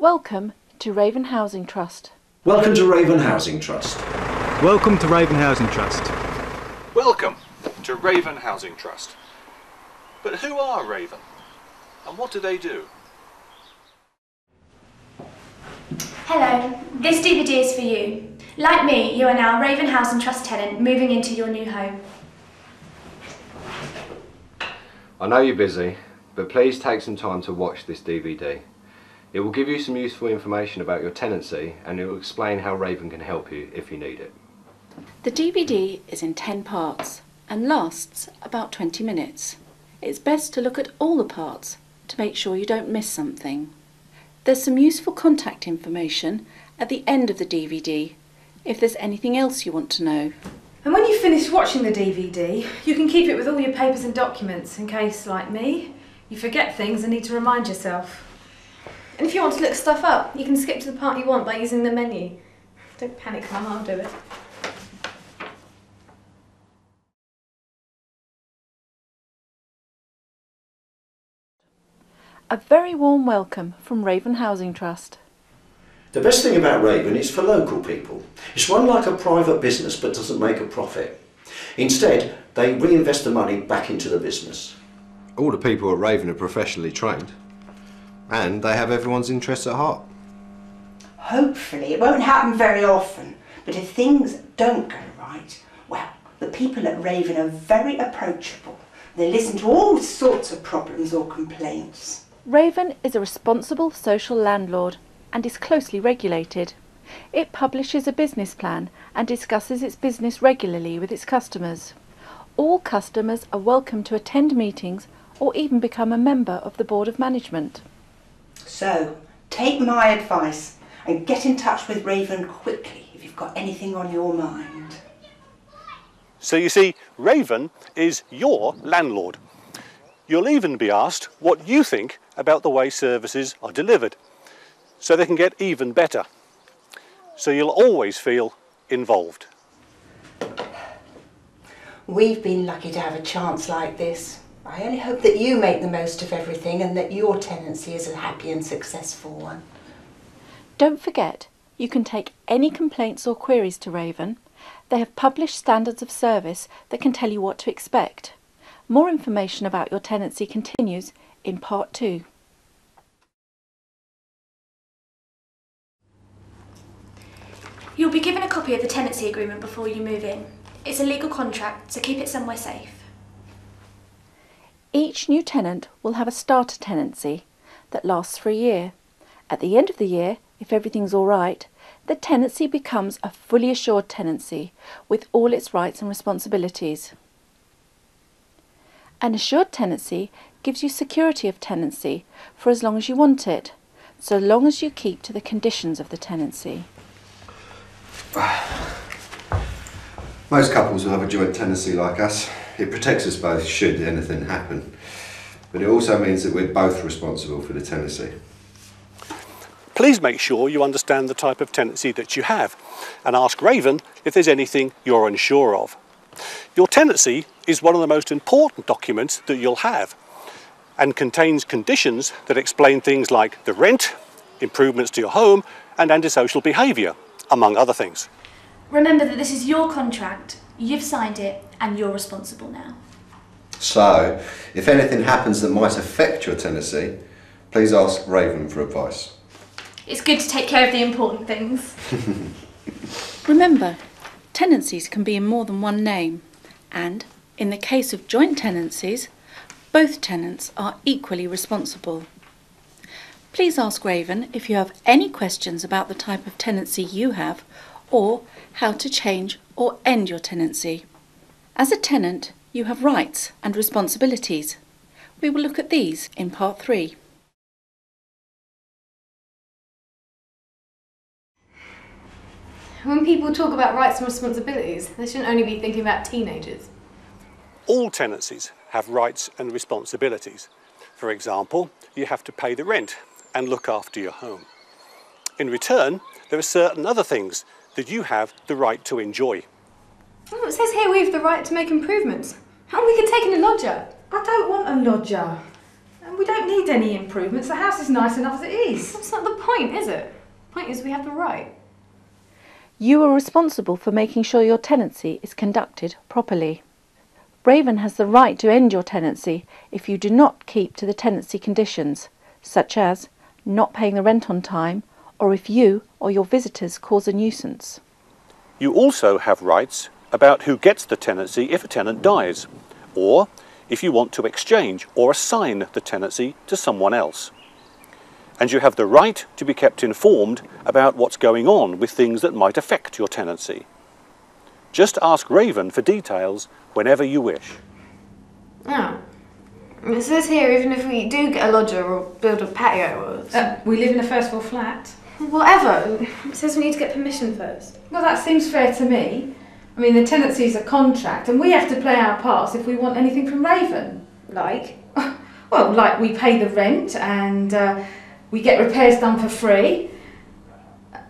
Welcome to Raven Housing Trust. Welcome to Raven Housing Trust. Welcome to Raven Housing Trust. Welcome to Raven Housing Trust. But who are Raven? And what do they do? Hello, this DVD is for you. Like me, you are now a Raven Housing Trust tenant moving into your new home. I know you're busy, but please take some time to watch this DVD. It will give you some useful information about your tenancy and it will explain how Raven can help you if you need it. The DVD is in 10 parts and lasts about 20 minutes. It's best to look at all the parts to make sure you don't miss something. There's some useful contact information at the end of the DVD if there's anything else you want to know. And when you finish watching the DVD, you can keep it with all your papers and documents in case, like me, you forget things and need to remind yourself. And if you want to look stuff up, you can skip to the part you want by using the menu. Don't panic, Mum, I'll do it. A very warm welcome from Raven Housing Trust. The best thing about Raven is for local people. It's run like a private business but doesn't make a profit. Instead, they reinvest the money back into the business. All the people at Raven are professionally trained and they have everyone's interests at heart. Hopefully it won't happen very often, but if things don't go right, well, the people at Raven are very approachable. They listen to all sorts of problems or complaints. Raven is a responsible social landlord and is closely regulated. It publishes a business plan and discusses its business regularly with its customers. All customers are welcome to attend meetings or even become a member of the Board of Management. So, take my advice and get in touch with Raven quickly if you've got anything on your mind. So you see, Raven is your landlord. You'll even be asked what you think about the way services are delivered, so they can get even better. So you'll always feel involved. We've been lucky to have a chance like this. I only hope that you make the most of everything and that your tenancy is a happy and successful one. Don't forget, you can take any complaints or queries to Raven. They have published standards of service that can tell you what to expect. More information about your tenancy continues in Part 2. You'll be given a copy of the tenancy agreement before you move in. It's a legal contract, so keep it somewhere safe. Each new tenant will have a starter tenancy that lasts for a year. At the end of the year, if everything's all right, the tenancy becomes a fully assured tenancy with all its rights and responsibilities. An assured tenancy gives you security of tenancy for as long as you want it, so long as you keep to the conditions of the tenancy. Most couples will have a joint tenancy like us. It protects us both should anything happen. But it also means that we're both responsible for the tenancy. Please make sure you understand the type of tenancy that you have and ask Raven if there's anything you're unsure of. Your tenancy is one of the most important documents that you'll have and contains conditions that explain things like the rent, improvements to your home and antisocial behaviour, among other things. Remember that this is your contract, you've signed it, and you're responsible now. So, if anything happens that might affect your tenancy, please ask Raven for advice. It's good to take care of the important things. Remember, tenancies can be in more than one name, and in the case of joint tenancies, both tenants are equally responsible. Please ask Raven if you have any questions about the type of tenancy you have or how to change or end your tenancy. As a tenant, you have rights and responsibilities. We will look at these in Part 3. When people talk about rights and responsibilities, they shouldn't only be thinking about teenagers. All tenancies have rights and responsibilities. For example, you have to pay the rent and look after your home. In return, there are certain other things that you have the right to enjoy. Oh, it says here we have the right to make improvements. And we can take in a lodger. I don't want a lodger. And we don't need any improvements. The house is nice enough as it is. That's not the point, is it? The point is we have the right. You are responsible for making sure your tenancy is conducted properly. Raven has the right to end your tenancy if you do not keep to the tenancy conditions, such as not paying the rent on time, or if you or your visitors cause a nuisance. You also have rights about who gets the tenancy if a tenant dies, or if you want to exchange or assign the tenancy to someone else. And you have the right to be kept informed about what's going on with things that might affect your tenancy. Just ask Raven for details whenever you wish. Oh. It says here even if we do get a lodger or build a patio or... We live in a first floor flat. Whatever. It says we need to get permission first. Well, that seems fair to me. I mean, the tenancy is a contract and we have to play our parts if we want anything from Raven. Like? Well, like we pay the rent and we get repairs done for free,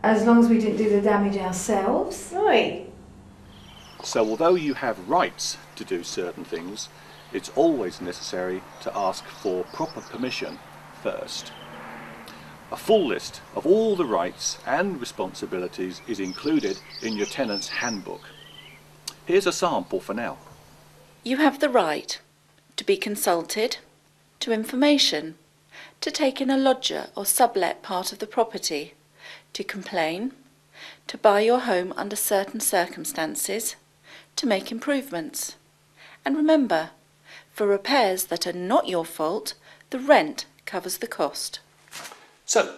as long as we didn't do the damage ourselves. Right. So although you have rights to do certain things, it's always necessary to ask for proper permission first. A full list of all the rights and responsibilities is included in your tenant's handbook. Here's a sample for now. You have the right to be consulted, to information, to take in a lodger or sublet part of the property, to complain, to buy your home under certain circumstances, to make improvements. And remember, for repairs that are not your fault, the rent covers the cost. So,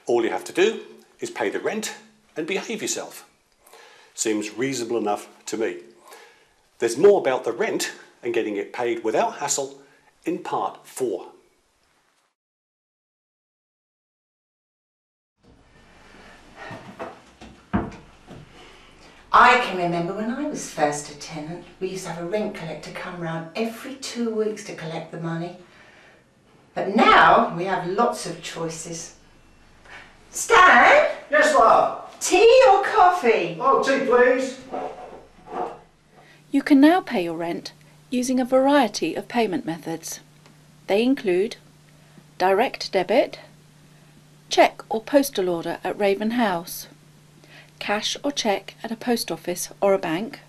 all you have to do is pay the rent and behave yourself. Seems reasonable enough to me. There's more about the rent and getting it paid without hassle in part 4. I can remember when I was first a tenant, we used to have a rent collector come round every 2 weeks to collect the money. But now we have lots of choices. Stan? Yes, love? Tea or coffee? Oh, tea, please. You can now pay your rent using a variety of payment methods. They include direct debit, cheque or postal order at Raven House, cash or cheque at a post office or a bank,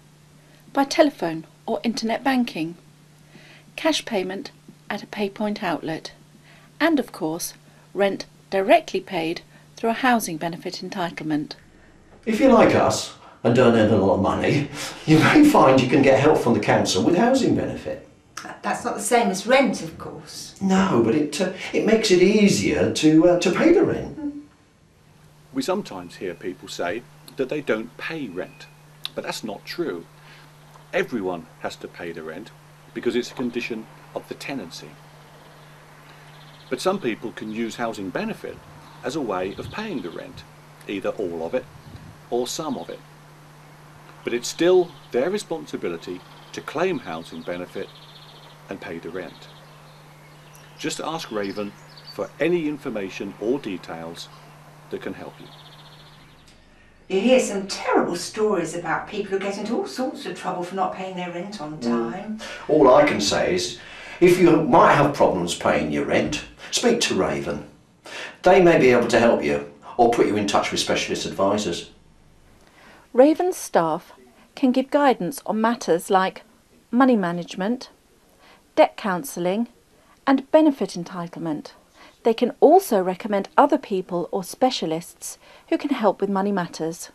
by telephone or internet banking, cash payment at a PayPoint outlet, and of course, rent directly paid through a housing benefit entitlement. If you're like us and don't earn a lot of money, you may find you can get help from the council with housing benefit. That's not the same as rent, of course. No, but it makes it easier to pay the rent. We sometimes hear people say that they don't pay rent, but that's not true. Everyone has to pay the rent because it's a condition of the tenancy. But some people can use housing benefit as a way of paying the rent, either all of it or some of it. But it's still their responsibility to claim housing benefit and pay the rent. Just ask Raven for any information or details that can help you. You hear some terrible stories about people who get into all sorts of trouble for not paying their rent on time. All I can say is, if you might have problems paying your rent, speak to Raven. They may be able to help you or put you in touch with specialist advisors. Raven's staff can give guidance on matters like money management, debt counselling, and benefit entitlement. They can also recommend other people or specialists who can help with money matters.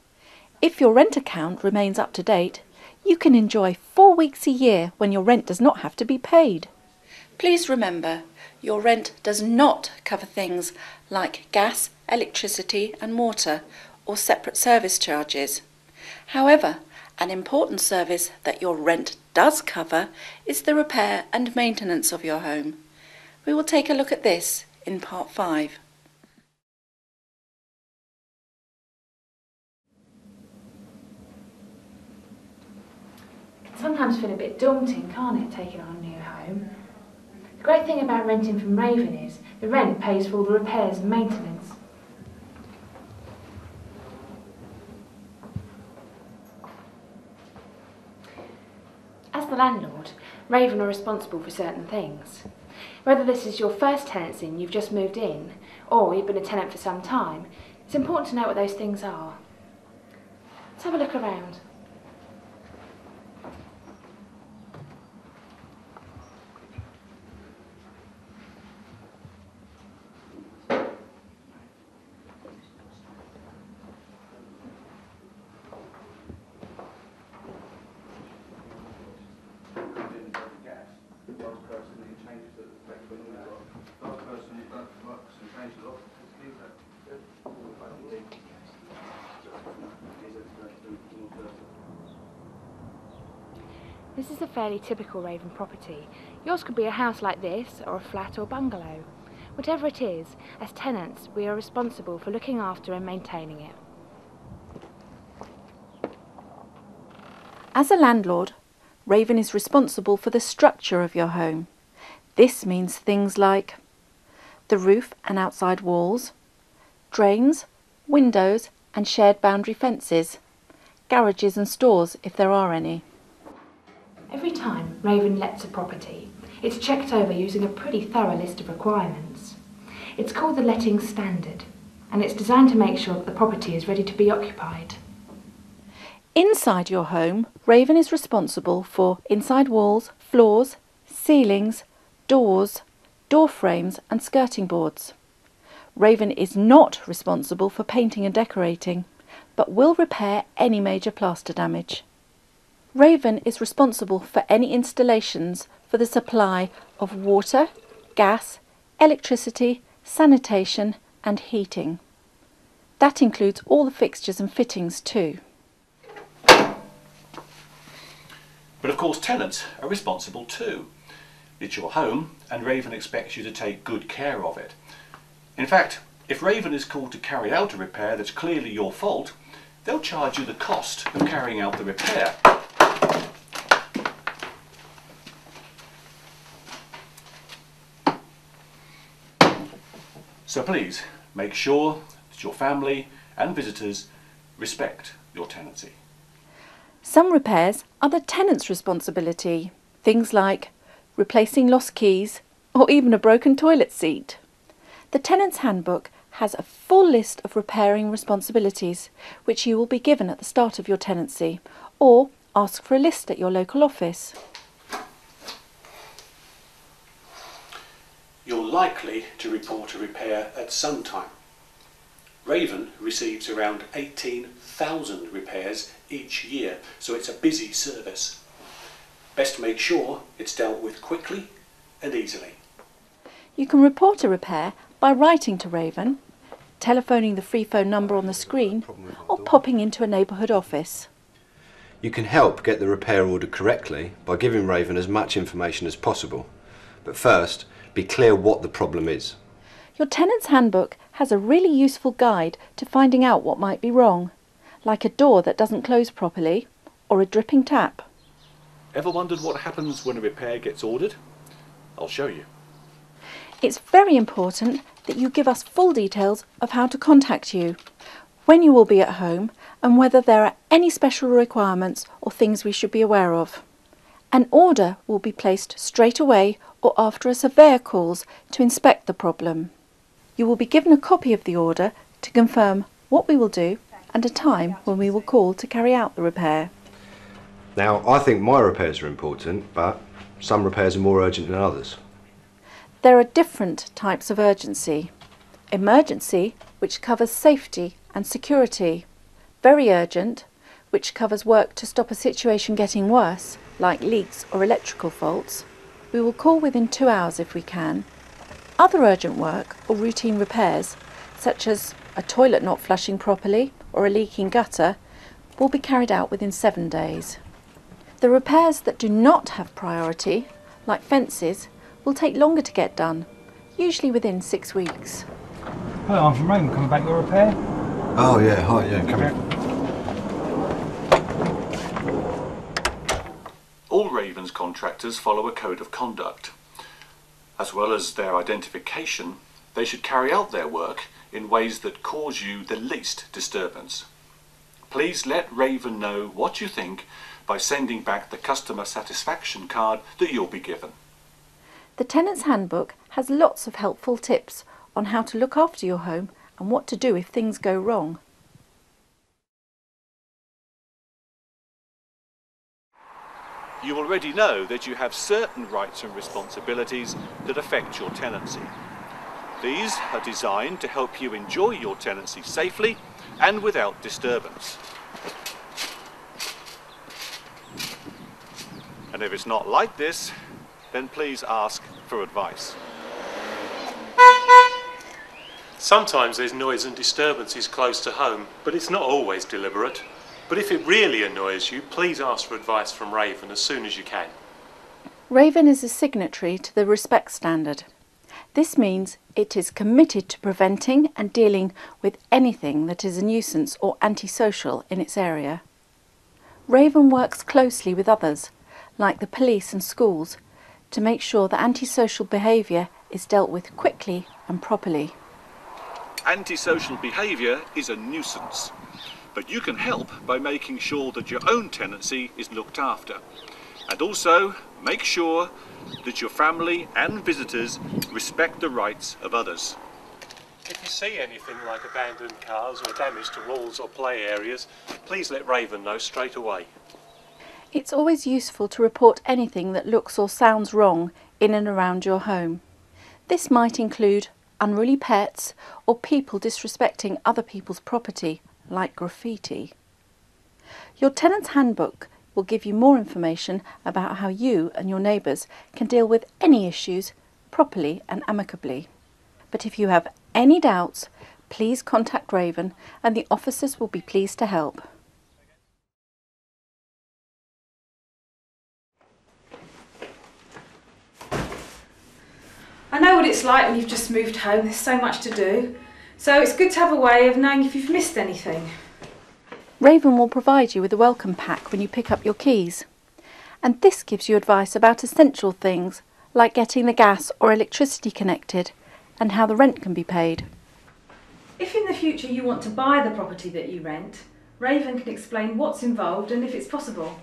If your rent account remains up to date, you can enjoy 4 weeks a year when your rent does not have to be paid. Please remember, your rent does not cover things like gas, electricity and water or separate service charges. However, an important service that your rent does cover is the repair and maintenance of your home. We will take a look at this in part 5. It can sometimes feel a bit daunting, can't it, taking on a new home? The great thing about renting from Raven is the rent pays for all the repairs and maintenance. As the landlord, Raven are responsible for certain things. Whether this is your first tenancy and you've just moved in, or you've been a tenant for some time, it's important to know what those things are. Let's have a look around. This is a fairly typical Raven property. Yours could be a house like this, or a flat or bungalow. Whatever it is, as tenants, we are responsible for looking after and maintaining it. As a landlord, Raven is responsible for the structure of your home. This means things like the roof and outside walls, drains, windows and shared boundary fences, garages and stores if there are any. Every time Raven lets a property, it's checked over using a pretty thorough list of requirements. It's called the letting standard, and it's designed to make sure that the property is ready to be occupied. Inside your home, Raven is responsible for inside walls, floors, ceilings, doors, door frames and skirting boards. Raven is not responsible for painting and decorating, but will repair any major plaster damage. Raven is responsible for any installations for the supply of water, gas, electricity, sanitation and heating. That includes all the fixtures and fittings too. But of course tenants are responsible too. It's your home and Raven expects you to take good care of it. In fact, if Raven is called to carry out a repair that's clearly your fault, they'll charge you the cost of carrying out the repair. So please, make sure that your family and visitors respect your tenancy. Some repairs are the tenant's responsibility. Things like replacing lost keys or even a broken toilet seat. The Tenant's Handbook has a full list of repairing responsibilities which you will be given at the start of your tenancy, or ask for a list at your local office. You're likely to report a repair at some time. Raven receives around 18,000 repairs each year, so it's a busy service. Best make sure it's dealt with quickly and easily. You can report a repair by writing to Raven, telephoning the free phone number on the screen, or popping into a neighbourhood office. You can help get the repair ordered correctly by giving Raven as much information as possible. But first, be clear what the problem is. Your Tenant's Handbook has a really useful guide to finding out what might be wrong, like a door that doesn't close properly or a dripping tap. Ever wondered what happens when a repair gets ordered? I'll show you. It's very important that you give us full details of how to contact you, when you will be at home and whether there are any special requirements or things we should be aware of. An order will be placed straight away or after a surveyor calls to inspect the problem. You will be given a copy of the order to confirm what we will do and a time when we will call to carry out the repair. Now, I think my repairs are important, but some repairs are more urgent than others. There are different types of urgency. Emergency, which covers safety and security. Very urgent, which covers work to stop a situation getting worse, like leaks or electrical faults. We will call within 2 hours if we can. Other urgent work or routine repairs, such as a toilet not flushing properly or a leaking gutter, will be carried out within 7 days. The repairs that do not have priority, like fences, will take longer to get done, usually within 6 weeks. Hello, I'm from Raven, coming back your repair. Oh yeah, hi, yeah, come here. All Raven's contractors follow a code of conduct. As well as their identification, they should carry out their work in ways that cause you the least disturbance. Please let Raven know what you think by sending back the customer satisfaction card that you'll be given. The Tenant's Handbook has lots of helpful tips on how to look after your home and what to do if things go wrong. You already know that you have certain rights and responsibilities that affect your tenancy. These are designed to help you enjoy your tenancy safely and without disturbance. And if it's not like this, then please ask for advice. Sometimes there's noise and disturbances close to home, but it's not always deliberate. But if it really annoys you, please ask for advice from Raven as soon as you can. Raven is a signatory to the Respect Standard. This means it is committed to preventing and dealing with anything that is a nuisance or antisocial in its area. Raven works closely with others, like the police and schools, to make sure that antisocial behaviour is dealt with quickly and properly. Antisocial behaviour is a nuisance, but you can help by making sure that your own tenancy is looked after. And also make sure that your family and visitors respect the rights of others. If you see anything like abandoned cars or damage to walls or play areas, please let Raven know straight away. It's always useful to report anything that looks or sounds wrong in and around your home. This might include unruly pets or people disrespecting other people's property, like graffiti. Your Tenant's Handbook will give you more information about how you and your neighbours can deal with any issues properly and amicably. But if you have any doubts, please contact Raven and the officers will be pleased to help. I know what it's like when you've just moved home. There's so much to do. So it's good to have a way of knowing if you've missed anything. Raven will provide you with a welcome pack when you pick up your keys. And this gives you advice about essential things, like getting the gas or electricity connected and how the rent can be paid. If in the future you want to buy the property that you rent, Raven can explain what's involved and if it's possible.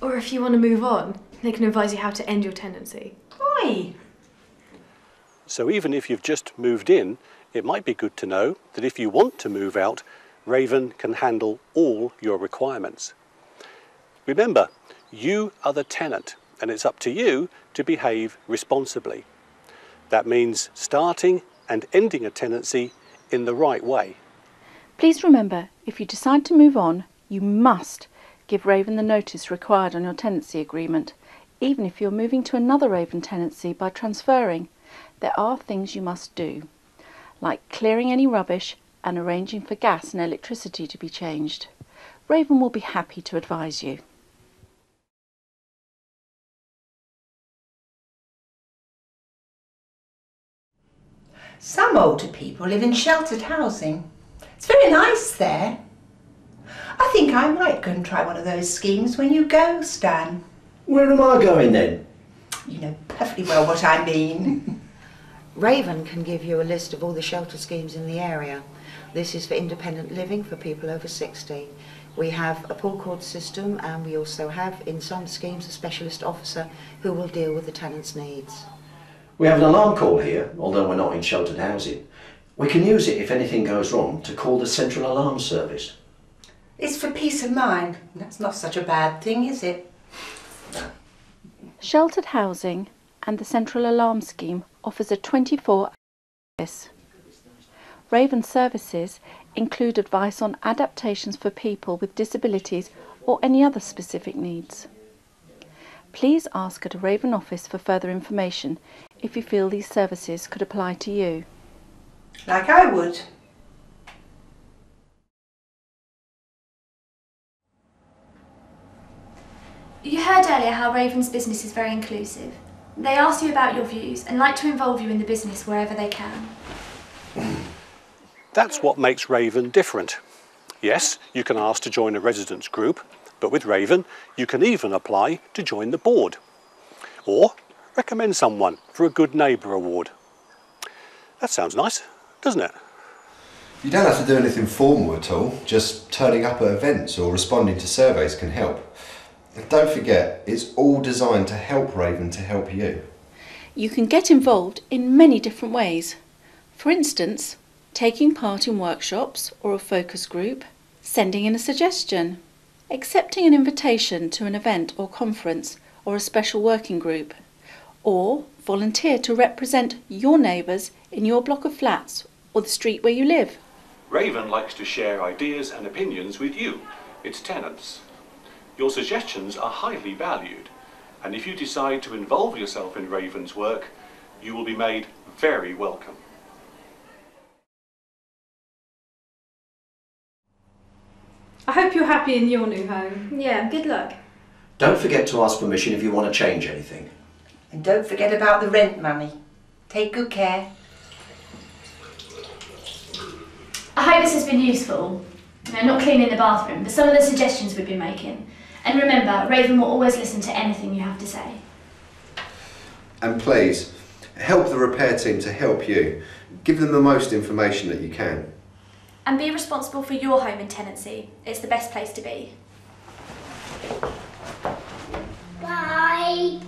Or if you want to move on, they can advise you how to end your tenancy. Why? So even if you've just moved in, it might be good to know that if you want to move out, Raven can handle all your requirements. Remember, you are the tenant and it's up to you to behave responsibly. That means starting and ending a tenancy in the right way. Please remember, if you decide to move on, you must give Raven the notice required on your tenancy agreement, even if you're moving to another Raven tenancy by transferring. There are things you must do, like clearing any rubbish and arranging for gas and electricity to be changed. Raven will be happy to advise you. Some older people live in sheltered housing. It's very nice there. I think I might go and try one of those schemes when you go, Stan. Where am I going then? You know perfectly well what I mean. Raven can give you a list of all the shelter schemes in the area. This is for independent living for people over 60. We have a pull cord system and we also have in some schemes a specialist officer who will deal with the tenant's needs. We have an alarm call here, although we're not in sheltered housing. We can use it if anything goes wrong to call the central alarm service. It's for peace of mind. That's not such a bad thing, is it? No. Sheltered housing and the central alarm scheme offers a 24-hour service. Raven services include advice on adaptations for people with disabilities or any other specific needs. Please ask at a Raven office for further information if you feel these services could apply to you. Like I would. You heard earlier how Raven's business is very inclusive. They ask you about your views and like to involve you in the business wherever they can. That's what makes Raven different. Yes, you can ask to join a residents group, but with Raven, you can even apply to join the board. Or recommend someone for a Good Neighbour award. That sounds nice, doesn't it? You don't have to do anything formal at all. Just turning up at events or responding to surveys can help. And don't forget, it's all designed to help Raven to help you. You can get involved in many different ways. For instance, taking part in workshops or a focus group, sending in a suggestion, accepting an invitation to an event or conference or a special working group, or volunteer to represent your neighbours in your block of flats or the street where you live. Raven likes to share ideas and opinions with you, its tenants. Your suggestions are highly valued, and if you decide to involve yourself in Raven's work, you will be made very welcome. I hope you're happy in your new home. Yeah, good luck. Don't forget to ask permission if you want to change anything. And don't forget about the rent money. Take good care. I hope this has been useful. Not cleaning the bathroom, but some of the suggestions we've been making. And remember, Raven will always listen to anything you have to say. And please, help the repair team to help you. Give them the most information that you can. And be responsible for your home and tenancy. It's the best place to be. Bye.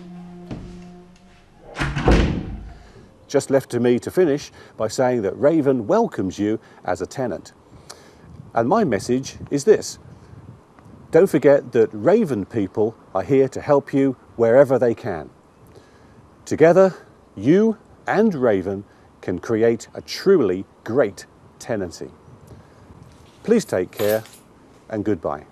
Just left to me to finish by saying that Raven welcomes you as a tenant. And my message is this: don't forget that Raven people are here to help you wherever they can. Together, you and Raven can create a truly great tenancy. Please take care and goodbye.